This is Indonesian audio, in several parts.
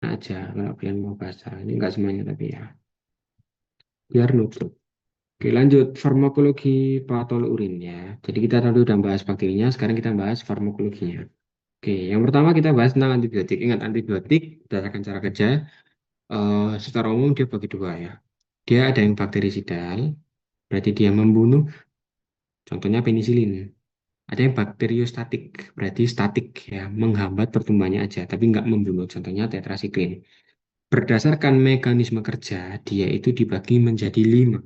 aja kalau kalian mau baca. Ini enggak semuanya tapi ya, biar nutup. Oke, lanjut farmakologi patolurin ya. Jadi kita tadi udah bahas bakterinya, sekarang kita bahas farmakologinya. Oke, yang pertama kita bahas tentang antibiotik. Ingat antibiotik berdasarkan cara kerja, secara umum dia bagi dua ya. Dia ada yang bakterisidal, berarti dia membunuh, contohnya penisilin. Ada yang bakteriostatik, berarti statik ya, menghambat pertumbuhannya aja, tapi nggak membunuh, contohnya tetrasiklin. Berdasarkan mekanisme kerja, dia itu dibagi menjadi 5.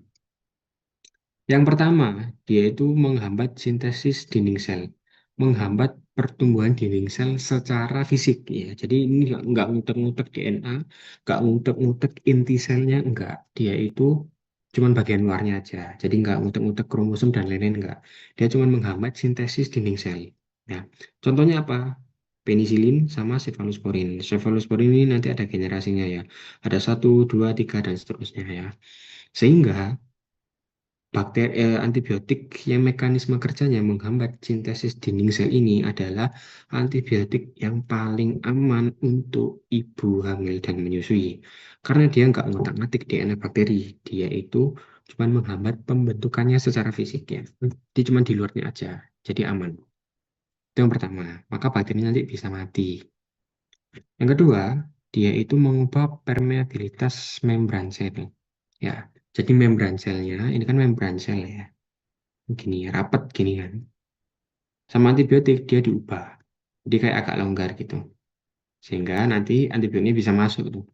Yang pertama, dia itu menghambat sintesis dinding sel, menghambat pertumbuhan dinding sel secara fisik ya. Jadi ini nggak ngutek-ngutek DNA, nggak ngutek-ngutek inti selnya, enggak. Dia itu cuman bagian luarnya aja. Jadi nggak ngutek-ngutek kromosom dan lain-lain enggak. Dia cuman menghambat sintesis dinding sel. Nah, contohnya apa? Penisilin sama cefalosporin. Cefalosporin ini nanti ada generasinya ya. Ada satu, dua, tiga, dan seterusnya ya. Sehingga antibiotik yang mekanisme kerjanya menghambat sintesis dinding sel ini adalah antibiotik yang paling aman untuk ibu hamil dan menyusui. Karena dia nggak ngotak-ngatik DNA bakteri, dia itu cuma menghambat pembentukannya secara fisik ya. Dia cuma di luarnya aja, jadi aman. Itu yang pertama, maka bakteri nanti bisa mati. Yang kedua, dia itu mengubah permeabilitas membran sel. Ya, jadi membran selnya, ini kan membran sel ya, gini rapat gini kan, sama antibiotik dia diubah jadi kayak agak longgar gitu, sehingga nanti antibiotiknya bisa masuk tuh,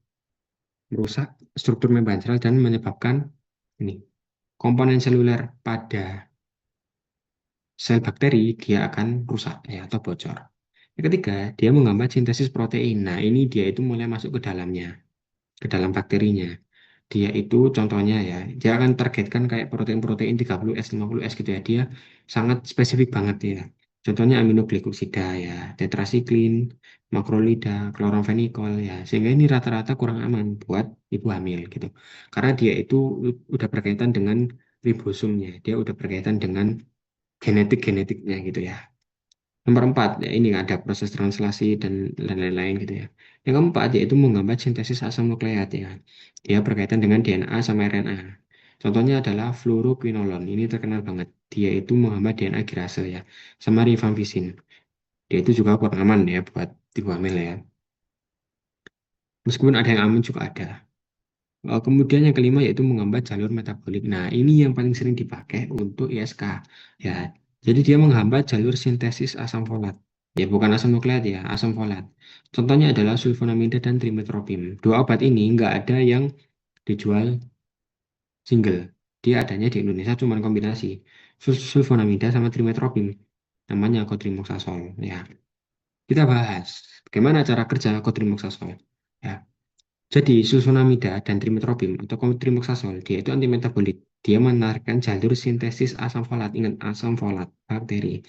merusak struktur membran sel dan menyebabkan ini komponen seluler pada sel bakteri dia akan rusak ya atau bocor. Yang ketiga, dia menghambat sintesis protein. Nah, ini dia itu mulai masuk ke dalamnya, ke dalam bakterinya. Dia itu contohnya ya, dia akan targetkan kayak protein-protein 30S, 50S gitu ya. Dia sangat spesifik banget ya. Contohnya aminoglikosida ya, tetrasiklin, makrolida, kloramfenikol ya. Sehingga ini rata-rata kurang aman buat ibu hamil gitu. Karena dia itu udah berkaitan dengan ribosomnya, dia udah berkaitan dengan genetiknya gitu ya. Nomor 4, ya ini ada proses translasi dan lain-lain gitu ya. Yang keempat, yaitu menghambat sintesis asam nukleat ya. Dia berkaitan dengan DNA sama RNA. Contohnya adalah fluoroquinolone. Ini terkenal banget. Dia itu menghambat DNA kirase ya. Sama rifampicin. Dia itu juga kurang aman ya buat ibu hamil ya. Meskipun ada yang aman juga ada. Kemudian yang kelima yaitu menghambat jalur metabolik. Nah, ini yang paling sering dipakai untuk ISK. Ya, jadi dia menghambat jalur sintesis asam folat. Ya, bukan asam nukleat ya, asam folat. Contohnya adalah sulfonamida dan trimethoprim. Dua obat ini nggak ada yang dijual single. Dia adanya di Indonesia cuma kombinasi sulfonamida sama trimethoprim. Namanya cotrimoxazole. Ya, kita bahas bagaimana cara kerja cotrimoxazole. Ya. Jadi sulfonamida dan trimethoprim atau trimoxazole dia itu antimetabolik. Dia menarikkan jalur sintesis asam folat. Ingat asam folat bakteri.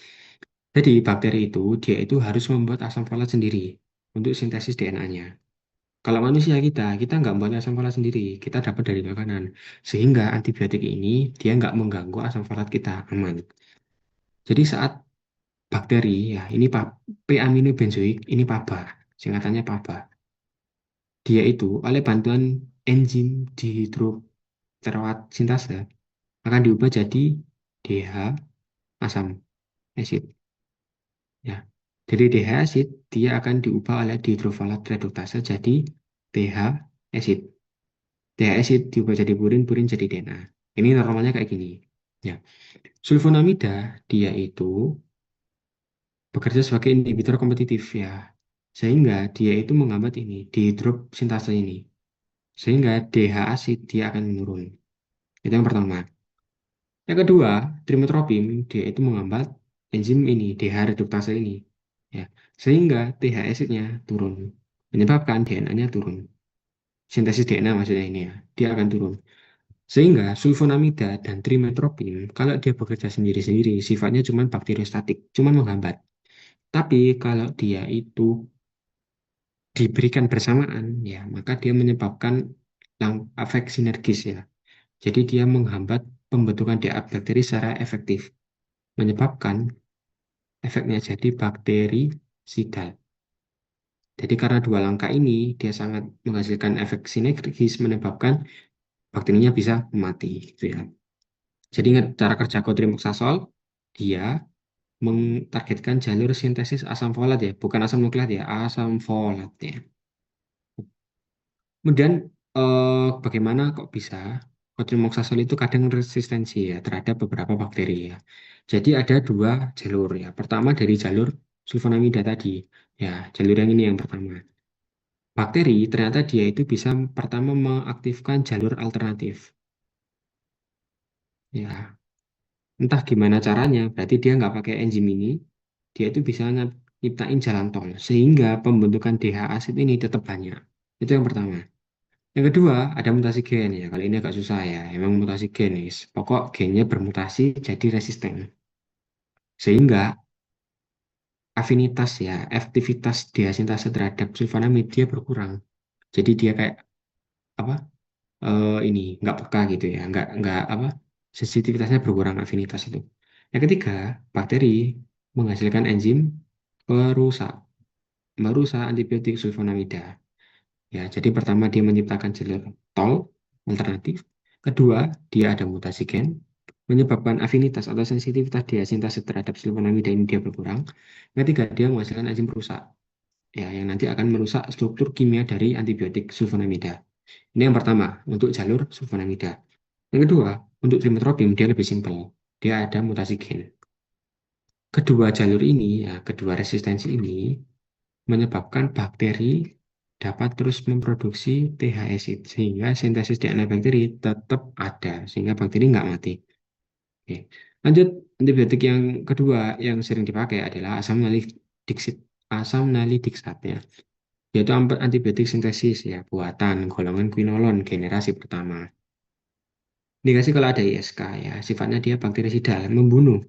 Jadi bakteri itu dia itu harus membuat asam folat sendiri untuk sintesis DNA-nya. Kalau manusia kita nggak membuat asam folat sendiri, kita dapat dari makanan. Sehingga antibiotik ini dia nggak mengganggu asam folat kita, aman. Jadi saat bakteri ya ini P-aminobenzoik ini PABA, singkatannya PABA. Dia itu oleh bantuan enzim dihidroterat sintase akan diubah jadi DH asam acid ya. Dari DH acid dia akan diubah oleh dihidrofolat reduktase jadi TH acid. TH acid diubah jadi purin, purin jadi DNA. Ini normalnya kayak gini. Ya. Sulfonamida dia itu bekerja sebagai inhibitor kompetitif ya. Sehingga dia itu menghambat ini dihidrosintase ini. Sehingga DH acid dia akan menurun. Itu yang pertama. Yang kedua, trimethoprim dia itu menghambat enzim ini, DH reduktase ini. Ya, sehingga TH acidnya turun, menyebabkan DNA-nya turun. Sintesis DNA maksudnya ini ya, dia akan turun. Sehingga sulfonamida dan trimethoprim kalau dia bekerja sendiri-sendiri sifatnya cuma bakteriostatik, cuma menghambat. Tapi kalau dia itu diberikan bersamaan ya, maka dia menyebabkan efek sinergis ya. Jadi dia menghambat pembentukan DNA bakteri secara efektif, menyebabkan efeknya jadi bakteri sidal. Jadi karena dua langkah ini dia sangat menghasilkan efek sinergis menyebabkan bakterinya bisa mati gitu ya. Jadi ingat cara kerja kotrimoxazole, dia mentargetkan jalur sintesis asam folat ya, bukan asam nukleat ya, asam folat ya. Kemudian bagaimana kok bisa kotrimoxazole itu kadang resistensi ya terhadap beberapa bakteri ya. Jadi ada dua jalur ya. Pertama dari jalur sulfonamida tadi ya, jalur yang ini yang pertama. Bakteri ternyata dia itu bisa pertama mengaktifkan jalur alternatif. Ya, entah gimana caranya, berarti dia nggak pakai enzim ini, dia itu bisa nyiptain jalan tol, sehingga pembentukan DH asid ini tetap banyak. Itu yang pertama. Yang kedua, ada mutasi gen ya. Kali ini agak susah ya. Emang mutasi genis. Pokok gennya bermutasi jadi resisten. Sehingga afinitas ya, aktivitas diasintase terhadap sulfonamid dia berkurang. Jadi dia kayak apa? Ini nggak peka gitu ya, nggak apa? Sensitivitasnya berkurang afinitas itu. Yang ketiga, bakteri menghasilkan enzim perusak, merusak antibiotik sulfonamida. Ya, jadi pertama dia menciptakan jalur tol alternatif. Kedua, dia ada mutasi gen menyebabkan afinitas atau sensitivitas diasintase terhadap sulfonamida ini dia berkurang. Yang ketiga, dia menghasilkan enzim perusak ya yang nanti akan merusak struktur kimia dari antibiotik sulfonamida. Ini yang pertama untuk jalur sulfonamida. Yang kedua, untuk trimethoprim dia lebih simpel. Dia ada mutasi gen. Kedua jalur ini ya, kedua resistensi ini menyebabkan bakteri dapat terus memproduksi TH acid sehingga sintesis DNA bakteri tetap ada sehingga bakteri nggak mati. Oke. Lanjut, antibiotik yang kedua yang sering dipakai adalah asam nalidiksat ya, yaitu antibiotik sintesis ya buatan golongan quinolon generasi pertama. Dikasih kalau ada ISK ya, sifatnya dia bakterisidal, membunuh,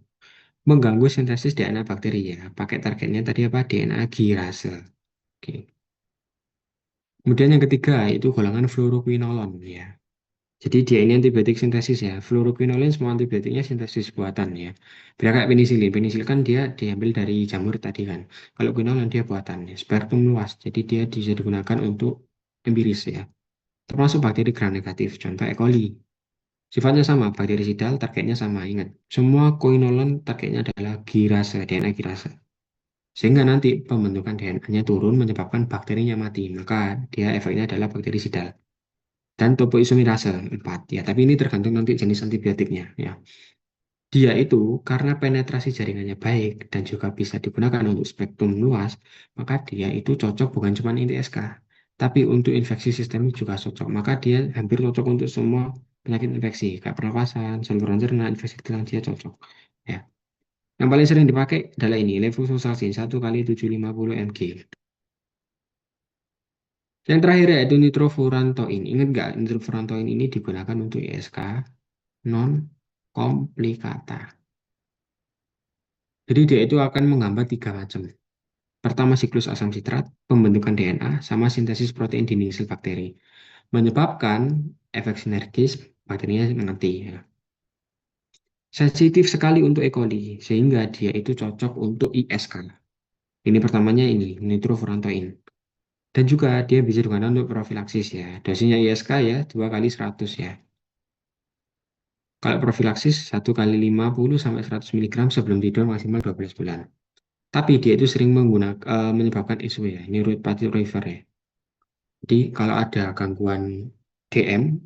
mengganggu sintesis DNA bakteri ya. Pakai targetnya tadi apa? DNA girase. Oke. Kemudian yang ketiga itu golongan fluoroquinolon ya. Jadi dia ini antibiotik sintesis ya. Fluoroquinolon semua antibiotiknya sintesis buatan ya. Beda kayak penisilin. Penisilin kan dia diambil dari jamur tadi kan. Kalau quinolon dia buatan ya. Spektrum luas. Jadi dia bisa digunakan untuk empiris ya. Termasuk bakteri gram negatif. Contoh E. coli. Sifatnya sama. Bakteri sidal targetnya sama. Ingat. Semua quinolon targetnya adalah girase. DNA girase. Sehingga nanti pembentukan DNA-nya turun menyebabkan bakterinya mati. Maka dia efeknya adalah bakteri sidal dan topoisomerase 4 ya, tapi ini tergantung nanti jenis antibiotiknya ya. Dia itu karena penetrasi jaringannya baik dan juga bisa digunakan untuk spektrum luas, maka dia itu cocok bukan cuma ITSK, tapi untuk infeksi sistemik juga cocok. Maka dia hampir cocok untuk semua penyakit infeksi, kayak pernapasan, saluran cerna, infeksi tulang dia cocok. Ya. Yang paling sering dipakai adalah ini, levofloxacin 1 kali 750 mg. Yang terakhir yaitu nitrofurantoin. Ingat nggak, nitrofurantoin ini digunakan untuk ISK non komplikata. Jadi dia itu akan menghambat tiga macam. Pertama siklus asam sitrat, pembentukan DNA, sama sintesis protein dinding sel bakteri. Menyebabkan efek sinergis bakterinya mati. Ya. Sensitif sekali untuk E. coli, sehingga dia itu cocok untuk ISK. Ini pertamanya ini, nitrofurantoin. Dan juga dia bisa digunakan untuk profilaksis ya. Dosisnya ISK ya, 2 kali 100 ya. Kalau profilaksis 1 kali 50 sampai 100 mg sebelum tidur maksimal 12 bulan. Tapi dia itu sering menyebabkan isu ya, neuropathy river ya. Jadi kalau ada gangguan DM,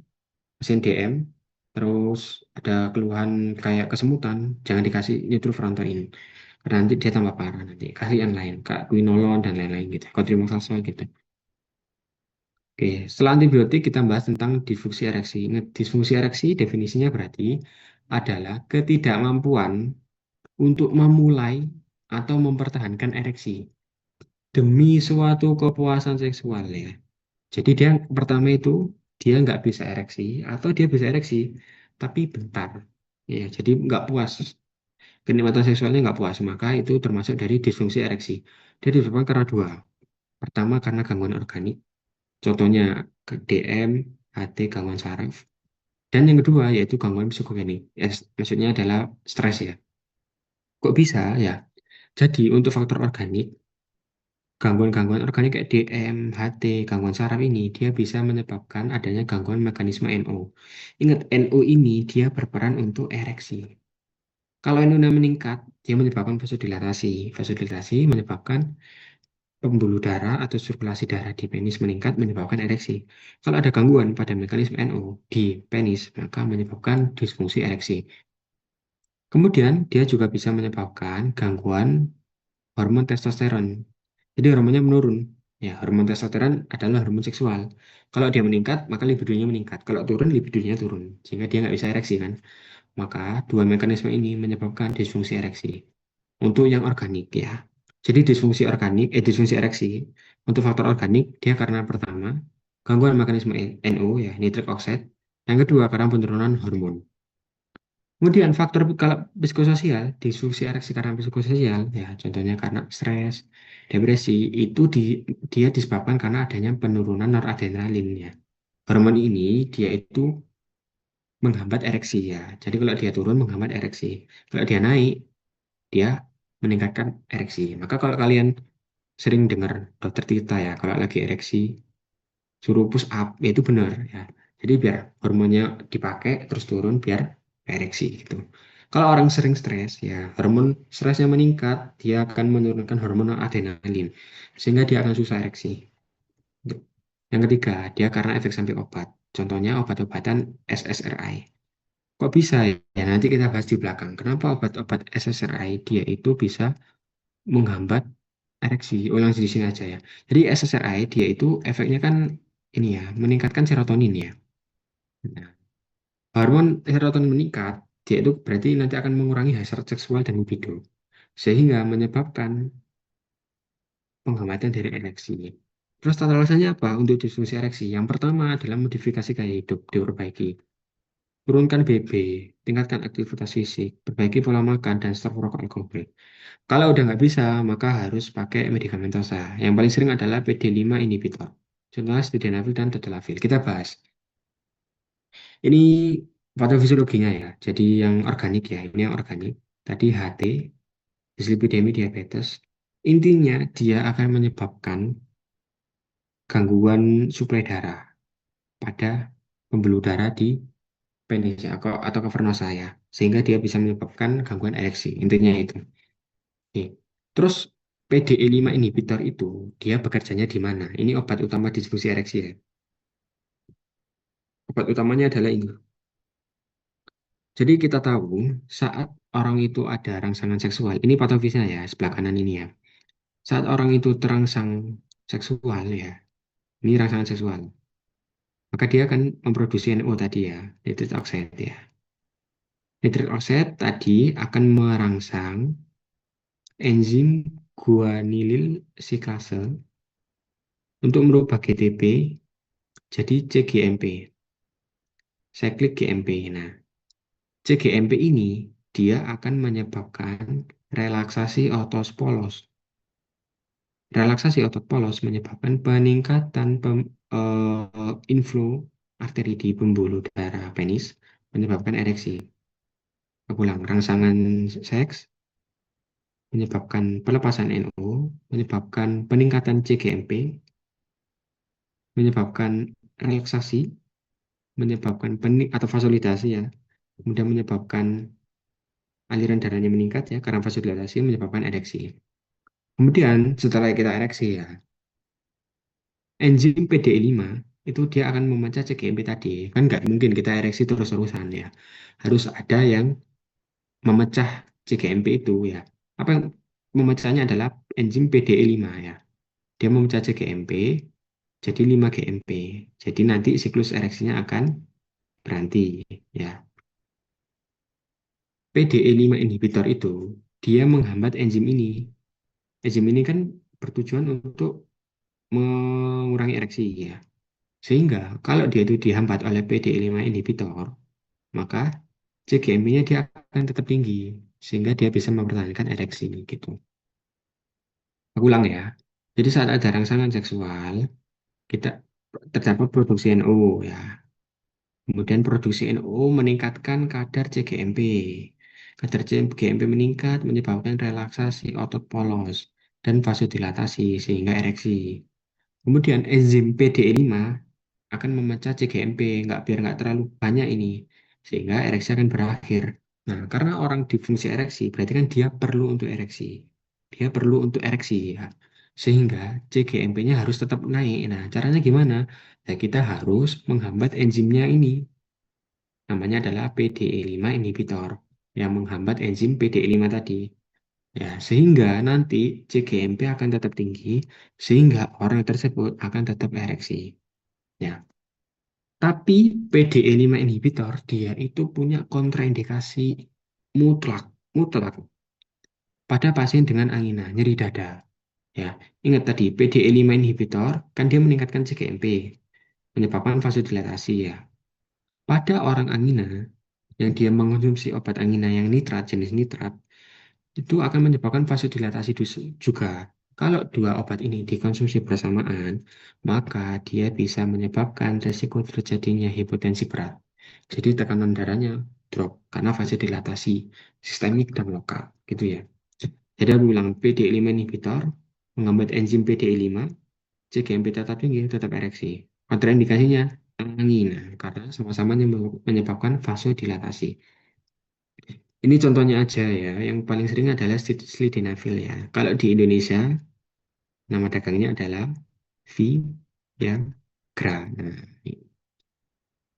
mesin DM, terus ada keluhan kayak kesemutan, jangan dikasih nitrofurantoin. Karena nanti dia tambah parah nanti. Kasih yang lain, kayak quinolon dan lain-lain gitu, cotrimoxazole gitu. Oke, setelah antibiotik kita bahas tentang disfungsi ereksi. Ingat, disfungsi ereksi definisinya berarti adalah ketidakmampuan untuk memulai atau mempertahankan ereksi demi suatu kepuasan seksual ya. Jadi dia pertama itu dia nggak bisa ereksi atau dia bisa ereksi tapi bentar. Ya, jadi nggak puas. Kenikmatan seksualnya nggak puas, maka itu termasuk dari disfungsi ereksi. Dia disebabkan karena dua. Pertama karena gangguan organik, contohnya ke DM, HT, gangguan saraf. Dan yang kedua yaitu gangguan psikogenik. Maksudnya adalah stres ya. Kok bisa ya? Jadi untuk faktor organik Gangguan-gangguan organik kayak DM, HT, gangguan saraf ini dia bisa menyebabkan adanya gangguan mekanisme NO. Ingat, NO ini dia berperan untuk ereksi. Kalau NO meningkat, dia menyebabkan vasodilatasi. Vasodilatasi menyebabkan pembuluh darah atau sirkulasi darah di penis meningkat menyebabkan ereksi. Kalau ada gangguan pada mekanisme NO di penis, maka menyebabkan disfungsi ereksi. Kemudian dia juga bisa menyebabkan gangguan hormon testosteron. Jadi hormonnya menurun. Ya, hormon testosteron adalah hormon seksual. Kalau dia meningkat, maka libidonya meningkat. Kalau turun, libidonya turun. Sehingga dia nggak bisa ereksi kan. Maka dua mekanisme ini menyebabkan disfungsi ereksi. Untuk yang organik ya. Jadi disfungsi ereksi. Untuk faktor organik, dia karena pertama, gangguan mekanisme NO ya, nitric oxide. Yang kedua, karena penurunan hormon. Kemudian faktor kalau psikososial, disfungsi ereksi karena psikososial, ya contohnya karena stres, depresi, itu dia disebabkan karena adanya penurunan noradrenalin ya. Hormon ini dia itu menghambat ereksi ya. Jadi kalau dia turun menghambat ereksi. Kalau dia naik, dia meningkatkan ereksi. Maka kalau kalian sering dengar dokter Tirta ya, kalau lagi ereksi, suruh push up, ya itu benar ya. Jadi biar hormonnya dipakai terus turun biar ereksi gitu. Kalau orang sering stres ya, hormon stresnya meningkat, dia akan menurunkan hormon adrenalin sehingga dia akan susah ereksi. Gitu. Yang ketiga, dia karena efek samping obat. Contohnya obat-obatan SSRI. Kok bisa ya? Ya, nanti kita bahas di belakang. Kenapa obat-obat SSRI dia itu bisa menghambat ereksi? Ulang di sini aja ya. Jadi SSRI dia itu efeknya kan ini ya, meningkatkan serotonin ya. Nah, hormon serotonin meningkat, dia itu berarti nanti akan mengurangi hasrat seksual dan libido, sehingga menyebabkan penghambatan dari ereksi. Terus tata laksanya apa untuk disfungsi ereksi? Yang pertama adalah modifikasi gaya hidup, diperbaiki. Turunkan BB, tingkatkan aktivitas fisik, perbaiki pola makan, dan stop rokok alkohol. Kalau udah nggak bisa, maka harus pakai medikamentosa. Yang paling sering adalah PD5 inhibitor. Contohnya sildenafil dan tadalafil. Kita bahas. Ini patofisiologinya ya. Jadi yang organik ya, ini yang organik. Tadi HT, dislipidemi diabetes. Intinya dia akan menyebabkan gangguan suplai darah pada pembuluh darah di penis ya, atau cavernosa ya. Sehingga dia bisa menyebabkan gangguan ereksi. Intinya itu. Oke. Terus PDE5 inhibitor itu dia bekerjanya di mana? Ini obat utama disfungsi ereksi ya. Obat utamanya adalah ini. Jadi kita tahu saat orang itu ada rangsangan seksual, ini patofisnya ya, sebelah kanan ini ya. Saat orang itu terangsang seksual ya, ini rangsangan seksual, maka dia akan memproduksi NO tadi ya, nitric oxide ya. Nitric oxide tadi akan merangsang enzim guanilil siklase untuk merubah GTP jadi CGMP, cyclic GMP. Nah, CGMP ini dia akan menyebabkan relaksasi otot polos. Relaksasi otot polos menyebabkan peningkatan inflow arteri di pembuluh darah penis, menyebabkan ereksi. Aku ulang, rangsangan seks menyebabkan pelepasan NO, menyebabkan peningkatan CGMP, menyebabkan relaksasi, menyebabkan atau vasolidasi ya, kemudian menyebabkan aliran darahnya meningkat ya karena vasodilatasi menyebabkan ereksi. Kemudian setelah kita ereksi ya, enzim PDE5 itu dia akan memecah CGMP tadi. Kan nggak mungkin kita ereksi terus-terusan ya. Harus ada yang memecah CGMP itu ya. Apa yang memecahnya adalah enzim PDE5 ya. Dia memecah CGMP jadi 5-GMP. Jadi nanti siklus ereksinya akan berhenti ya. PDE5 inhibitor itu dia menghambat enzim ini. Enzim ini kan bertujuan untuk mengurangi ereksi ya. Sehingga kalau dia itu dihambat oleh PD5 inhibitor, maka CGMP-nya dia akan tetap tinggi sehingga dia bisa mempertahankan ereksi gitu. Aku ulang ya. Jadi saat ada rangsangan seksual, kita terdapat produksi NO ya. Kemudian produksi NO meningkatkan kadar CGMP. Kadar CGMP meningkat menyebabkan relaksasi otot polos dan vasodilatasi sehingga ereksi. Kemudian enzim PDE5 akan memecah CGMP biar nggak terlalu banyak ini sehingga ereksi akan berakhir. Nah, karena orang disfungsi ereksi berarti kan dia perlu untuk ereksi. Dia perlu untuk ereksi ya. Sehingga CGMP-nya harus tetap naik. Nah, caranya gimana? Ya, kita harus menghambat enzimnya ini. Namanya adalah PDE5 inhibitor yang menghambat enzim PDE5 tadi. Ya, sehingga nanti CGMP akan tetap tinggi sehingga orang tersebut akan tetap ereksi. Ya, tapi PDE5 inhibitor dia itu punya kontraindikasi mutlak, mutlak pada pasien dengan angina, nyeri dada. Ya, ingat tadi PDE5 inhibitor kan dia meningkatkan CGMP, menyebabkan vasodilatasi ya. Pada orang angina yang dia mengonsumsi obat angina yang nitrat, jenis nitrat, itu akan menyebabkan vasodilatasi juga. Kalau dua obat ini dikonsumsi bersamaan, maka dia bisa menyebabkan resiko terjadinya hipotensi berat. Jadi tekanan darahnya drop karena vasodilatasi sistemik dan lokal, gitu ya. Jadi aku bilang PDE5 inhibitor menghambat enzim PDE5, CGMP tetap tinggi, tetap ereksi. Kontraindikasinya angina karena sama-sama menyebabkan vasodilatasi. Ini contohnya aja ya, yang paling sering adalah sildenafil ya. Kalau di Indonesia, nama dagangnya adalah Viagra. Nah,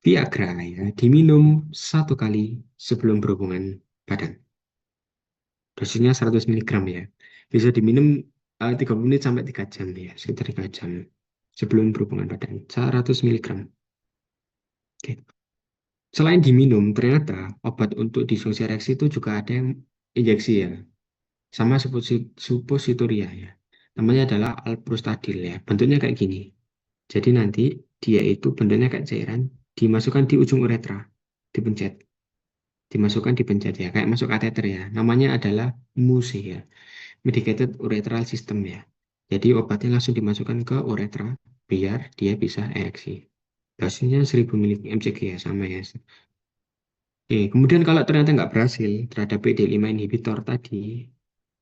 Viagra ya, diminum satu kali sebelum berhubungan badan. Dosisnya 100 miligram ya. Bisa diminum 30 menit sampai 3 jam ya, sekitar 3 jam sebelum berhubungan badan. 100 miligram. Oke. Selain diminum, ternyata obat untuk disfungsi ereksi itu juga ada yang injeksi ya. Sama suppositoria ya. Namanya adalah alprostadil ya. Bentuknya kayak gini. Jadi nanti dia itu bentuknya kayak cairan, dimasukkan di ujung uretra, dipencet, dipencet ya, kayak masuk kateter ya. Namanya adalah MUSE ya, medicated urethral system ya. Jadi obatnya langsung dimasukkan ke uretra biar dia bisa ereksi. Dosisnya 1000 mcg ya, sama ya. Oke, kemudian kalau ternyata nggak berhasil terhadap PD5 inhibitor tadi,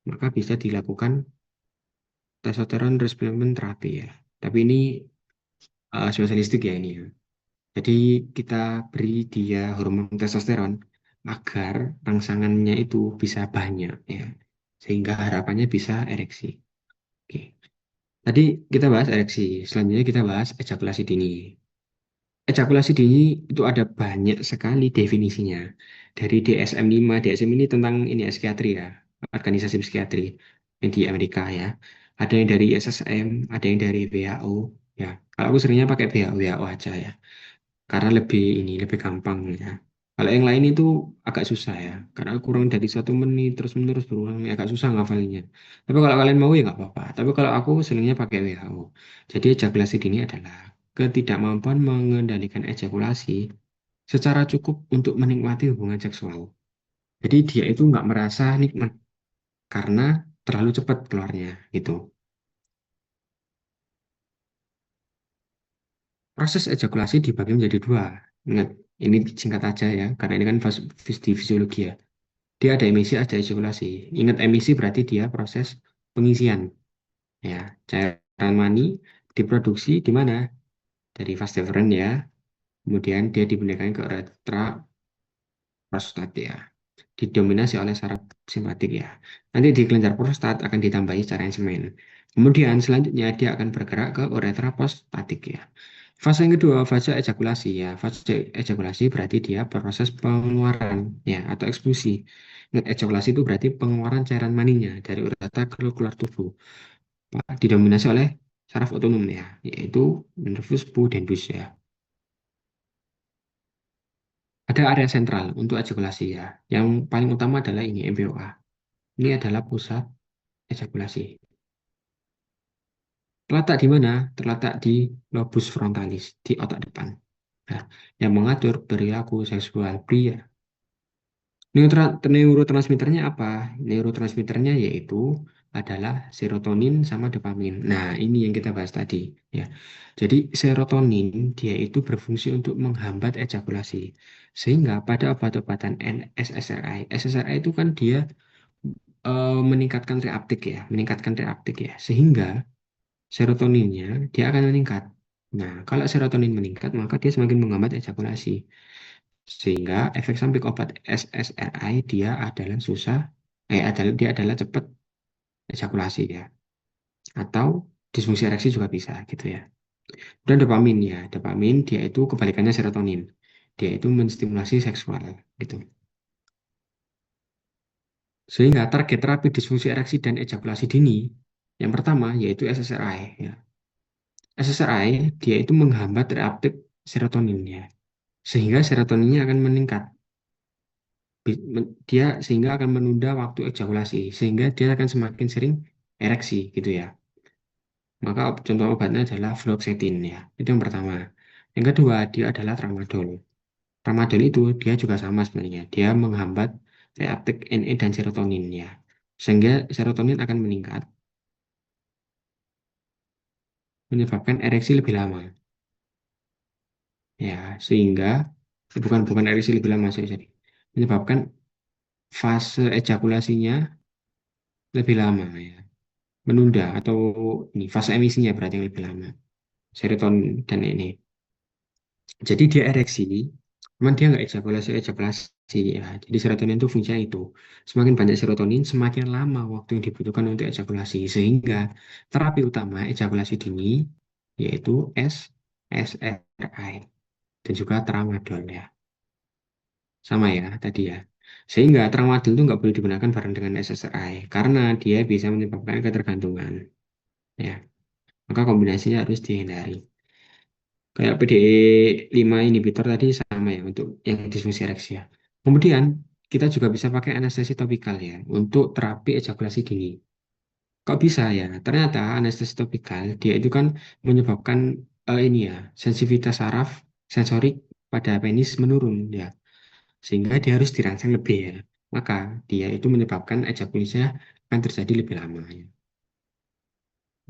maka bisa dilakukan testosteron replacement terapi ya. Tapi ini spesialistik ya ini ya. Jadi kita beri dia hormon testosteron agar rangsangannya itu bisa banyak ya. Sehingga harapannya bisa ereksi. Oke. Tadi kita bahas ereksi, selanjutnya kita bahas ejakulasi dini. Ejakulasi dini itu ada banyak sekali definisinya. Dari DSM-5, DSM ini tentang ini ya, psikiatri ya, organisasi psikiatri yang di Amerika ya. Ada yang dari SSM, ada yang dari WHO ya. Kalau aku seringnya pakai WHO aja ya, karena lebih gampang ya. Kalau yang lain itu agak susah ya, karena kurang dari 1 menit terus menerus berulang ya, agak susah ngafalnya. Tapi kalau kalian mau ya nggak apa-apa. Tapi kalau aku seringnya pakai WHO. Jadi ejakulasi dini adalah ketidakmampuan mengendalikan ejakulasi secara cukup untuk menikmati hubungan seksual. Jadi dia itu nggak merasa nikmat karena terlalu cepat keluarnya gitu. Proses ejakulasi dibagi menjadi dua. Ingat, ini singkat aja ya, karena ini kan di fisiologi ya. Dia ada emisi, ada ejakulasi. Ingat emisi berarti dia proses pengisian. Ya, cairan mani diproduksi di mana? Dari vas deferens ya. Kemudian dia dipindahkan ke uretra prostat ya. Didominasi oleh saraf simpatik ya. Nanti di kelenjar prostat akan ditambahi cairan semen. Kemudian selanjutnya dia akan bergerak ke uretra prostatik ya. Fase yang kedua, fase ejakulasi ya. Fase ejakulasi berarti dia proses pengeluaran ya atau eksklusi. Nah, ejakulasi itu berarti pengeluaran cairan maninya dari uretra ke keluar tubuh. Didominasi oleh saraf otonom ya, yaitu nervus pudendus ya. Ada area sentral untuk ejakulasi ya. Yang paling utama adalah ini MPOA. Ini adalah pusat ejakulasi. Terletak di mana? Terletak di lobus frontalis, di otak depan. Nah, yang mengatur perilaku seksual pria. Neurotransmitternya apa? Neurotransmitternya yaitu adalah serotonin sama dopamin. Nah, ini yang kita bahas tadi, ya. Jadi serotonin dia itu berfungsi untuk menghambat ejakulasi. Sehingga pada obat-obatan SSRI, SSRI itu kan dia meningkatkan reuptake ya, sehingga serotoninnya dia akan meningkat. Nah, kalau serotonin meningkat, maka dia semakin menghambat ejakulasi. Sehingga efek samping obat SSRI dia adalah cepat ejakulasi ya. Atau disfungsi ereksi juga bisa gitu ya. Dan dopamin ya, dopamin dia itu kebalikannya serotonin. Dia itu menstimulasi seksual gitu. Sehingga target terapi disfungsi ereksi dan ejakulasi dini yang pertama yaitu SSRI ya. SSRI dia itu menghambat reuptake serotoninnya sehingga serotoninnya akan meningkat. Dia sehingga akan menunda waktu ejakulasi sehingga dia akan semakin sering ereksi gitu ya. Maka contoh obatnya adalah fluoxetine ya. Itu yang pertama. Yang kedua dia adalah tramadol. Tramadol itu dia juga sama sebenarnya. Dia menghambat reuptake NE dan serotonin ya. Sehingga serotonin akan meningkat menyebabkan ereksi lebih lama. Ya, sehingga bukan bukan ereksi lebih lama jadi menyebabkan fase ejakulasinya lebih lama ya. Menunda atau ini fase emisinya berarti yang lebih lama. Serotonin dan ini. Jadi dia ereksi, cuman dia nggak ejakulasi ejakulasi ya. Jadi serotonin itu fungsinya itu. Semakin banyak serotonin, semakin lama waktu yang dibutuhkan untuk ejakulasi. Sehingga terapi utama ejakulasi dini yaitu SSRI dan juga tramadol ya. Sama ya tadi ya. Sehingga tramadol itu nggak boleh digunakan bareng dengan SSRI karena dia bisa menyebabkan ketergantungan. Ya, maka kombinasinya harus dihindari. Kayak PDE5 inhibitor tadi sama ya untuk yang disfungsi ereksi ya. Kemudian kita juga bisa pakai anestesi topikal ya untuk terapi ejakulasi dini. Kok bisa ya? Ternyata anestesi topikal dia itu kan menyebabkan ini ya sensitivitas saraf sensorik pada penis menurun ya, sehingga dia harus dirangsang lebih ya. Maka dia itu menyebabkan ejakulasinya akan terjadi lebih lama ya.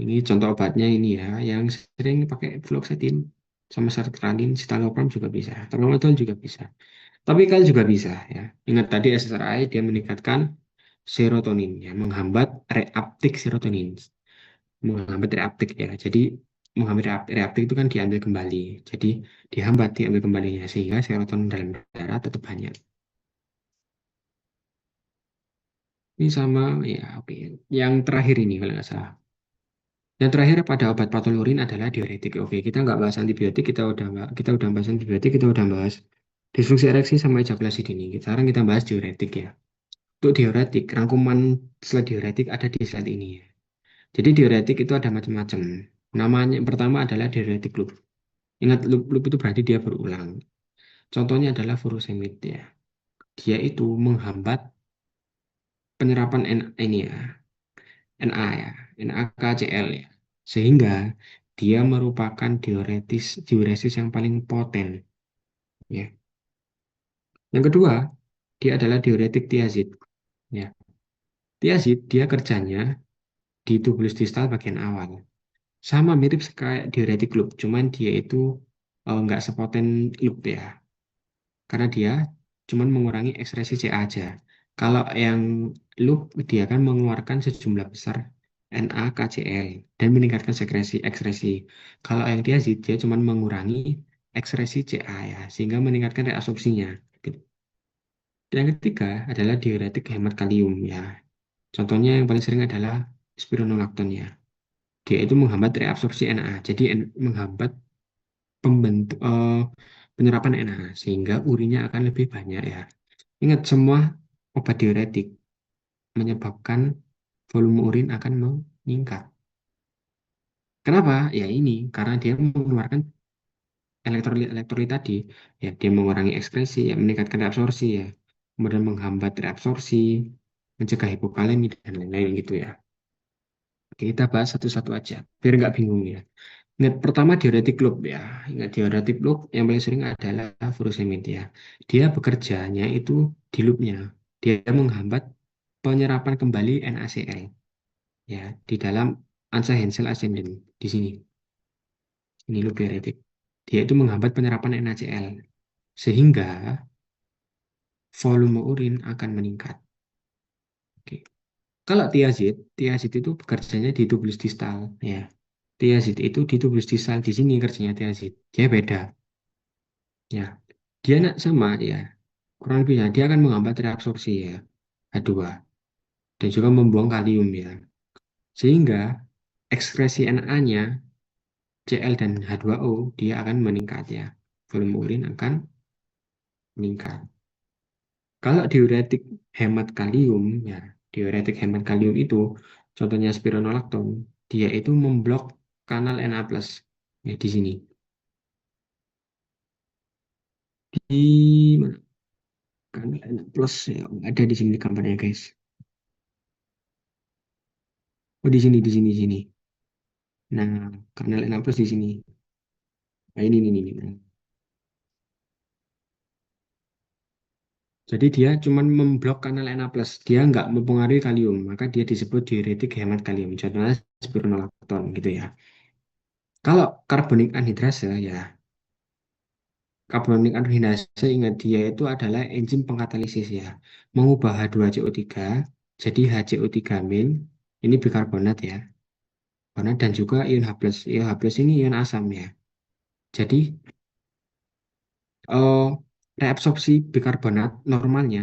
Ini contoh obatnya ini ya, yang sering pakai fluoxetine sama sertralin, citalopram juga bisa, tramadol juga bisa. Tapi kalian juga bisa ya. Ingat tadi SSRI dia meningkatkan serotonin ya, menghambat reuptake serotonin, menghambat reuptake ya. Jadi menghambat reuptake itu kan diambil kembali. Jadi diambil kembalinya sehingga serotonin dalam darah tetap banyak. Ini sama ya, oke. Yang terakhir ini kalau nggak salah. Yang terakhir pada obat patonurin adalah diuretik. Oke, kita nggak bahas antibiotik, kita udah bahas antibiotik, kita udah bahas disfungsi ereksi sama ejakulasi dini. Sekarang kita bahas diuretik ya. Untuk diuretik, rangkuman setelah diuretik ada di slide ini ya. Jadi diuretik itu ada macam-macam. Namanya yang pertama adalah diuretik loop. Ingat loop itu berarti dia berulang. Contohnya adalah furosemid ya. Dia itu menghambat penyerapan ini ya, Na ya, NaCCl ya. Sehingga dia merupakan diuresis yang paling poten ya. Yang kedua, dia adalah diuretik tiazid ya. Tiazid dia kerjanya di tubulus distal bagian awal. Sama mirip kayak diuretik loop, cuman dia itu nggak sepoten loop ya. Karena dia cuman mengurangi ekspresi CA aja. Kalau yang loop dia kan mengeluarkan sejumlah besar NaCCl dan meningkatkan ekspresi. Kalau yang diazid dia cuman mengurangi ekspresi CA ya, sehingga meningkatkan reabsorpsinya. Gitu. Yang ketiga adalah diuretik hemat kalium ya. Contohnya yang paling sering adalah spironolakton ya. Dia itu menghambat reabsorpsi Na, jadi menghambat pembentuk penyerapan Na sehingga urinya akan lebih banyak ya. Ingat semua obat diuretik menyebabkan volume urin akan meningkat. Kenapa? Ya ini karena dia mengeluarkan elektrolit tadi, ya dia mengurangi ekspresi, ya meningkatkan reabsorpsi ya, kemudian menghambat reabsorpsi, mencegah hipokalemi dan lain-lain gitu ya. Oke, kita bahas satu-satu aja, biar nggak bingung ya. Ingat pertama diuretik loop ya. Ingat diuretik loop yang paling sering adalah furosemid ya. Dia bekerjanya itu di loopnya. Dia menghambat penyerapan kembali NaCl ya di dalam Hansa-Hensel ascending di sini. Ini loop diuretik. Dia itu menghambat penyerapan NaCl sehingga volume urin akan meningkat. Oke. Kalau tiazid itu bekerjanya di tubulus distal, ya. Tiazid itu di tubulus distal di sini kerjanya tiazid. Dia beda, ya. Dia nak sama, ya. Kurang lebih ya, dia akan menghambat reabsorpsi ya H2 dan juga membuang kalium ya. Sehingga ekskresi Na-nya, Cl dan H2O dia akan meningkat ya. Volume urin akan meningkat. Kalau diuretik hemat kalium ya, diuretik hemat kalium itu contohnya spironolakton, dia itu memblok kanal Na+. Ya di sini. Di mana? Kanal Na+ ya, ada di sini gambarnya guys. Oh di sini. Nah, kanal Na+ di sini. Nah, ini. Nah, jadi dia cuma memblok kanal Na+, dia nggak mempengaruhi kalium, maka dia disebut diuretik hemat kalium. Contohnya spironolakton gitu ya. Kalau karbonik anhidrase ya, karbonik anhidrase ingat dia itu adalah enzim pengkatalisis ya, mengubah H2CO3 jadi HCO3-min, ini bikarbonat ya, karbonat dan juga ion H+. Ion H+ ini ion asam ya. Jadi eh, reabsorpsi bikarbonat normalnya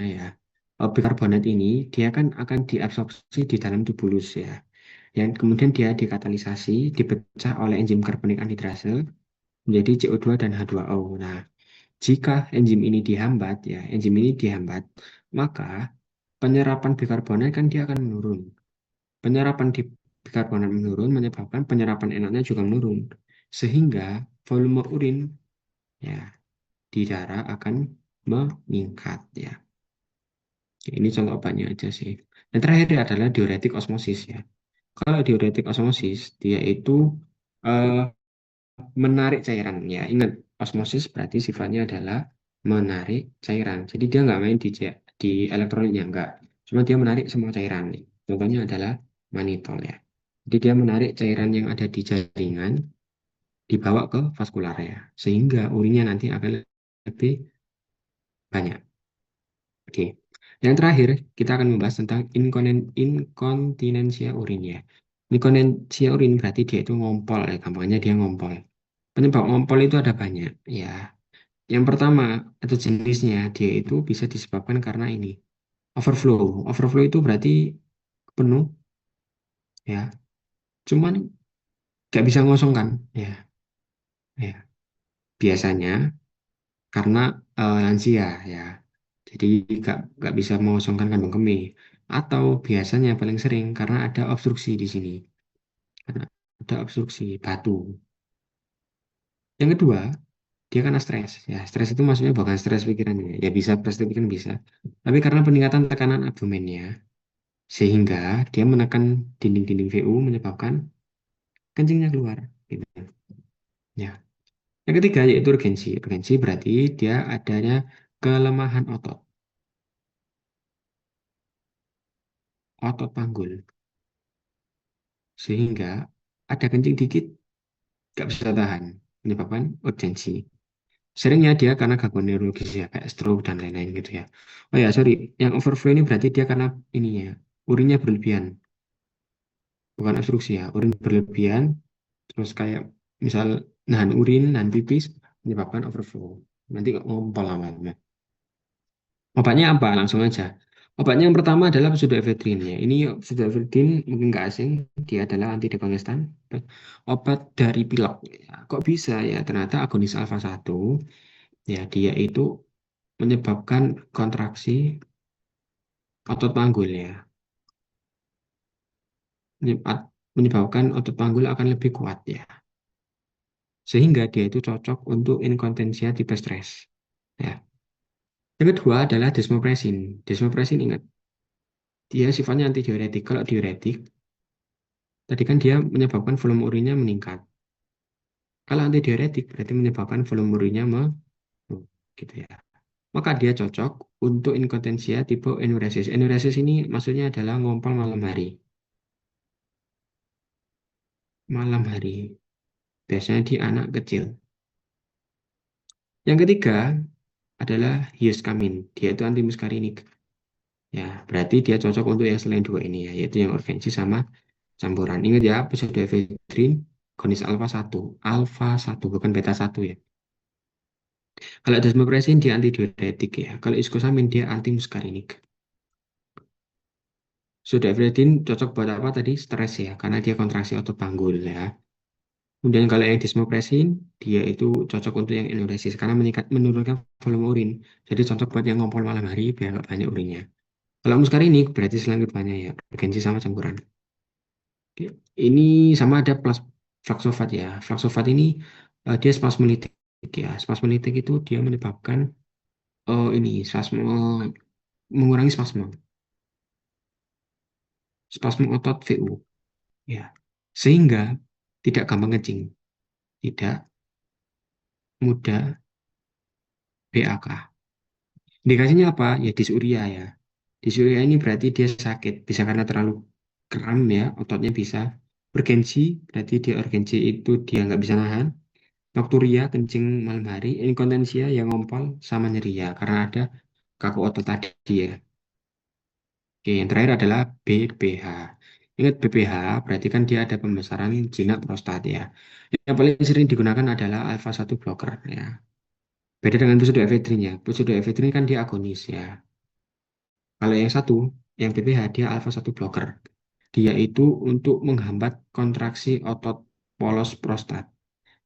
ya. Bikarbonat ini dia kan akan diabsorpsi di dalam tubulus ya. Yang kemudian dia dikatalisasi, dipecah oleh enzim karbonik anhidrase menjadi CO2 dan H2O. Nah, jika enzim ini dihambat ya, enzim ini dihambat, maka penyerapan bikarbonat kan dia akan menurun. Penyerapan di bikarbonat menurun menyebabkan penyerapan enaknya juga menurun. Sehingga volume urin ya di darah akan meningkat ya. Ini contoh obatnya aja sih. Dan terakhir adalah diuretik osmosis ya. Kalau diuretik osmosis, dia itu eh, menarik cairan ya. Ingat, osmosis berarti sifatnya adalah menarik cairan. Jadi dia nggak main di elektrolitnya, nggak. Cuma dia menarik semua cairan nih. Contohnya adalah manitol ya. Jadi dia menarik cairan yang ada di jaringan dibawa ke vaskular ya. Sehingga urinnya nanti akan lebih banyak. Oke. Yang terakhir, kita akan membahas tentang inkontinensia urin ya. Inkontinensia urin berarti dia itu ngompol ya, gampangnya dia ngompol. Penyebab ngompol itu ada banyak ya. Yang pertama atau jenisnya dia itu bisa disebabkan karena ini overflow. Overflow itu berarti penuh ya. Cuman nggak bisa ngosongkan ya. Ya. Biasanya karena lansia ya. Jadi nggak bisa mengosongkan kandung kemih. Atau biasanya paling sering karena ada obstruksi di sini. Karena ada obstruksi batu. Yang kedua, dia karena stres. Ya, stres itu maksudnya bukan stres pikirannya. Ya bisa, stres pikiran bisa. Tapi karena peningkatan tekanan abdomennya, sehingga dia menekan dinding-dinding VU menyebabkan kencingnya keluar. Gitu. Ya. Yang ketiga yaitu urgensi. Urgensi berarti dia adanya kelemahan otot panggul, sehingga ada kencing dikit nggak bisa tahan, menyebabkan urgensi. Seringnya dia karena gangguan neurologis ya, kayak stroke dan lain-lain gitu ya. Oh ya, sorry, yang overflow ini berarti dia karena ini ya, urinnya berlebihan, bukan obstruksi ya, urin berlebihan, terus kayak misal nahan urin, nahan pipis, menyebabkan overflow. Nanti kok ngompol lama. Obatnya apa? Langsung aja. Obatnya yang pertama adalah pseudoephedrine ya. Ini pseudoephedrine mungkin nggak asing, dia adalah antidekongestan, obat dari pilek. Ya, kok bisa ya? Ternyata agonis alfa satu ya dia itu menyebabkan kontraksi otot panggul ya. Menyebabkan otot panggul akan lebih kuat ya. Sehingga dia itu cocok untuk inkontinensia tipe stres. Ya. Yang kedua adalah desmopresin. Desmopresin ingat, dia sifatnya antidiuretik. Kalau diuretik, tadi kan dia menyebabkan volume urinnya meningkat. Kalau antidiuretik berarti menyebabkan volume urinnya gitu ya. Maka dia cocok untuk inkontinensia tipe enuresis. Enuresis ini maksudnya adalah ngompol malam hari. Malam hari. Biasanya di anak kecil. Yang ketiga adalah histamin. Dia itu antimuskarinik. Ya, berarti dia cocok untuk yang selain dua ini ya, yaitu yang urgensi sama campuran. Ingat ya, pseudoephedrine agonis alfa satu bukan beta satu ya. Kalau desmopressin dia antidiuretik ya. Kalau iskosamin dia anti muskarinik. Pseudoephedrine cocok buat apa tadi? Stres ya, karena dia kontraksi otot panggul ya. Kemudian kalau yang desmopressin, dia itu cocok untuk yang enuresis karena menurunkan volume urin. Jadi cocok buat yang ngompol malam hari biar nggak banyak urinnya. Kalau muskarinik berarti selanjutnya ya, urgensi sama campuran. Oke, ini sama ada plus flaksofat ya. Flaksofat ini dia spasmolitik ya. Spasmolitik itu dia menyebabkan ini spasme mengurangi spasme otot VU ya. Sehingga tidak gampang kencing, tidak mudah BAK. Indikasinya apa? Ya disuria ya. Disuria ini berarti dia sakit, bisa karena terlalu kram ya, ototnya bisa. Urgensi, berarti dia urgensi itu dia nggak bisa nahan. Nokturia, kencing malam hari. Inkontinensia, yang ngompol sama nyeri ya, karena ada kaku otot tadi ya. Oke, yang terakhir adalah BPH. Ingat BPH, berarti kan dia ada pembesaran jinak prostat ya. Yang paling sering digunakan adalah alpha satu blocker ya. Beda dengan pseudoephedrine ya. Pseudoephedrine kan dia agonis ya. Kalau yang satu, yang PPH dia alpha satu blocker. Dia itu untuk menghambat kontraksi otot polos prostat.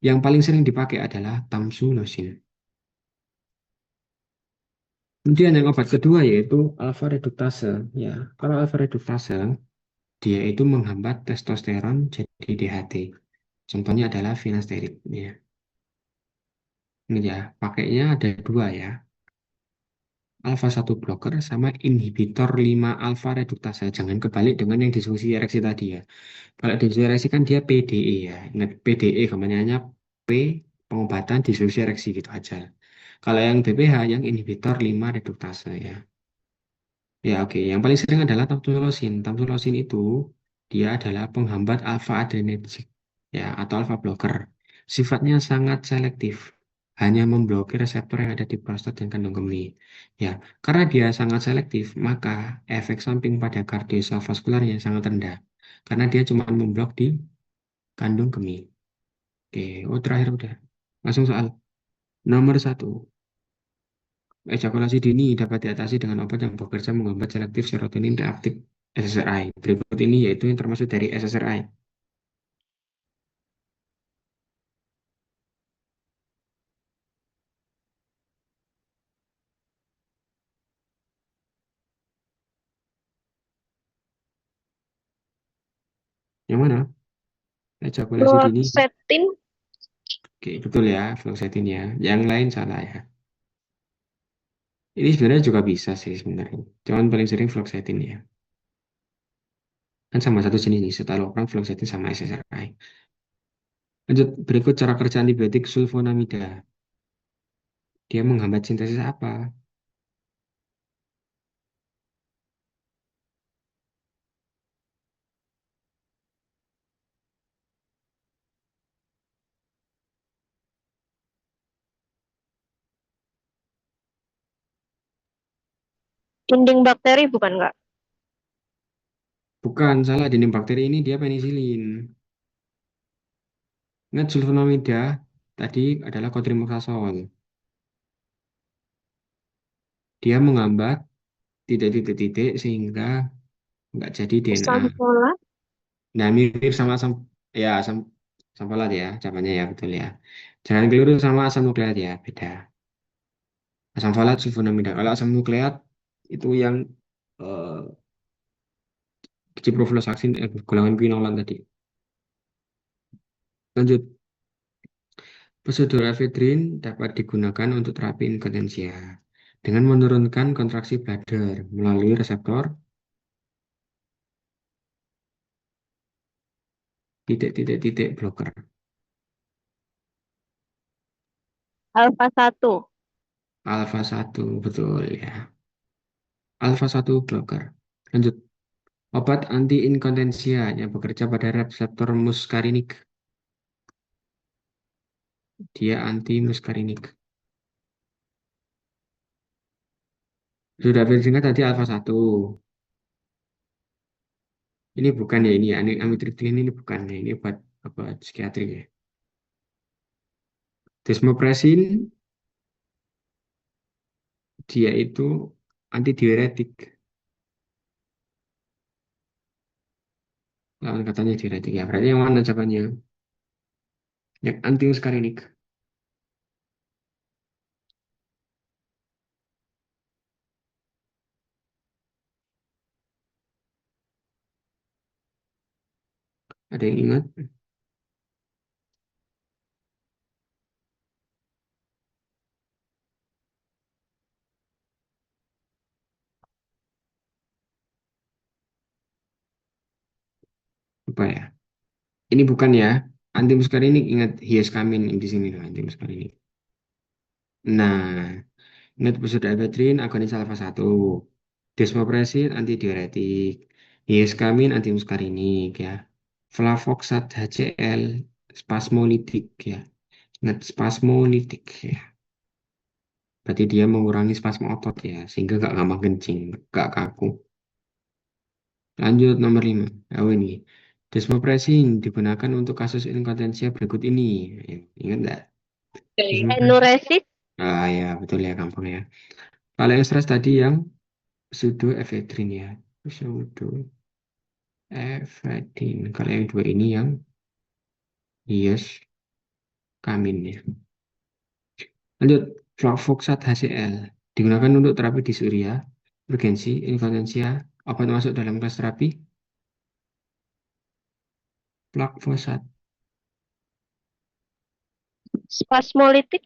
Yang paling sering dipakai adalah tamsulosin. Kemudian yang obat kedua yaitu alpha reduktase. Ya, kalau alpha reduktase dia itu menghambat testosteron jadi DHT. Contohnya adalah finasteride. Ya, ini ya, pakainya ada dua ya. Alpha satu blocker sama inhibitor 5 alpha reduktase. Jangan kebalik dengan yang disfungsi ereksi tadi ya. Kalau disfungsi ereksi kan dia PDE ya. Ingat PDE kepanjangannya P pengobatan disfungsi ereksi gitu aja. Kalau yang BPH yang inhibitor 5 reduktase ya. Ya oke, yang paling sering adalah tamsulosin. Tamsulosin itu dia adalah penghambat alpha adrenergic ya atau alpha blocker. Sifatnya sangat selektif, hanya memblokir reseptor yang ada di prostat dan kandung kemih. Ya, karena dia sangat selektif, maka efek samping pada kardiovaskularnya sangat rendah. Karena dia cuma memblok di kandung kemih. Oke, oh terakhir udah. Langsung soal nomor satu. Ejakulasi dini dapat diatasi dengan obat yang bekerja menghambat selektif serotonin reaktif SSRI. Berikut ini yaitu yang termasuk dari SSRI. Yang mana? Ejakulasi dini. Fluoxetine. Oke, betul ya, fluoxetine ya. Yang lain salah ya. Ini sebenarnya juga bisa sih sebenarnya. Cuman paling sering fluoxetine ya. Kan sama satu jenis nih, citalopram, fluoxetine sama SSRI. Lanjut, berikut cara kerja antibiotik sulfonamida. Dia menghambat sintesis apa? Dinding bakteri bukan nggak? Bukan, salah. Dinding bakteri ini dia penisilin. Ingat sulfonamida tadi adalah cotrimoxazole. Dia menghambat titik-titik-titik sehingga nggak jadi DNA. Asam folat. Nah, mirip sama asam ya asam folat ya, jawabannya ya betul ya. Jangan keliru sama asam nukleat ya, beda. Asam folat sulfonamida. Kalau asam nukleat itu yang eh, ciprofloxacin golongan quinolan tadi. Lanjut, pseudoephedrine dapat digunakan untuk terapi inkontinensia dengan menurunkan kontraksi bladder melalui reseptor titik-titik-titik blocker. Alfa satu. Alfa satu betul ya. Alfa satu blocker. Lanjut, obat anti-inkontinensia yang bekerja pada reseptor muskarinik. Dia anti muskarinik. Sudah versi singkat tadi alfa satu. Ini bukan ya, ini amitriptyline ini bukan ya, ini obat psikiatri ya. Desmopressin dia itu antidiuretik. Lawan katanya diuretik ya. Berarti yang mana jawabannya? Yang antimuskarinik. Ada yang ingat? Apa ya? Ini bukan ya. Antimuskarinik ingat hiaskamin di sini loh, antimuskarinik. Nah, ingat pseudoephedrine agonis alfa satu, desmopressin antidiuretik, hiaskamin antimuskarinik ya. Flavoxat HCl spasmolitik ya. Ingat spasmolitik ya. Berarti dia mengurangi spasme otot ya, sehingga gak gampang kencing, gak kaku. Lanjut nomor 5. Oh ini. Desmopressin digunakan untuk kasus inkontinensia berikut ini. Ya, ingat nggak? Desmopressin. Enuresis. Ah ya, betul ya, gampang ya. Kalau yang stres tadi yang pseudoephedrine ya. Pseudoephedrine. Kalau yang dua ini yang yes, kamin ya. Lanjut, flavoxat HCl digunakan untuk terapi dysuria, urgensi, inkontinensia. Obat masuk dalam kelas terapi flavoxat. Spasmolitik.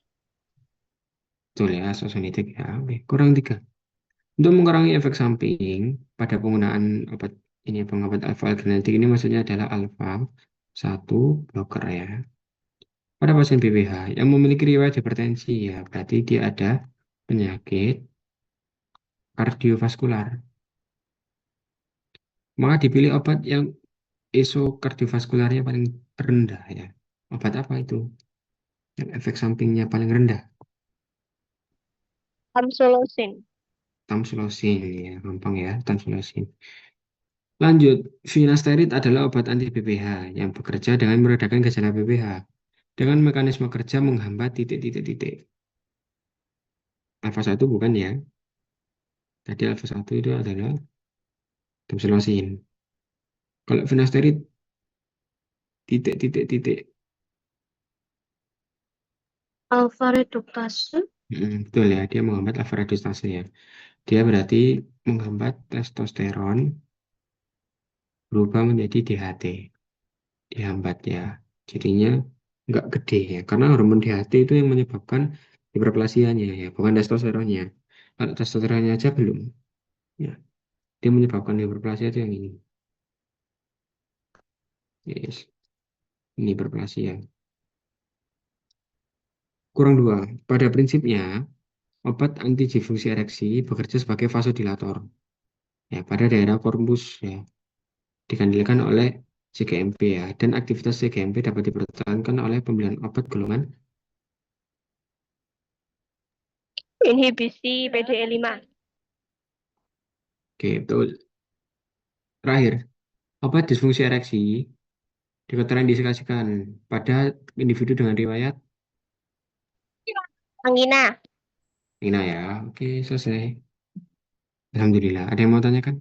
Betul ya, sosonitik ya. Oke, kurang tiga. Untuk mengurangi efek samping pada penggunaan obat ini, pengobat alfa adrenergic ini maksudnya adalah alfa satu blocker ya. Pada pasien BPH yang memiliki riwayat hipertensi ya, berarti dia ada penyakit kardiovaskular. Maka dipilih obat yang ESO kardiovaskularnya paling rendah ya. Obat apa itu? Yang efek sampingnya paling rendah. Tamsulosin. Tamsulosin ya, gampang ya, tamsulosin. Lanjut, finasterid adalah obat anti BPH yang bekerja dengan meredakan gejala BPH dengan mekanisme kerja menghambat titik-titik-titik. Alfa satu bukan ya. Tadi alfa satu itu adalah tamsulosin. Kalau finasterid titik-titik-titik. Alfa reduktase. Betul ya, dia menghambat alfa reduktase ya. Dia berarti menghambat testosteron berubah menjadi DHT. Dihambat ya. Jadinya nggak gede ya. Karena hormon DHT itu yang menyebabkan hiperplasianya ya, bukan testosteronnya. Kalau testosteronnya aja belum. Ya, dia menyebabkan hiperplasia itu yang ini. Yes, ini hiperplasia. Kurang dua. Pada prinsipnya, obat anti disfungsi ereksi bekerja sebagai vasodilator. Ya, pada daerah korpus ya, dikendalikan oleh CGMP ya, dan aktivitas CGMP dapat dipertahankan oleh pembelian obat golongan. Inhibisi PDE5. Oke, betul. Terakhir, obat disfungsi ereksi dikontraindikasikan pada individu dengan riwayat Angina. Nina ya. Oke, selesai. Alhamdulillah. Ada yang mau tanyakan?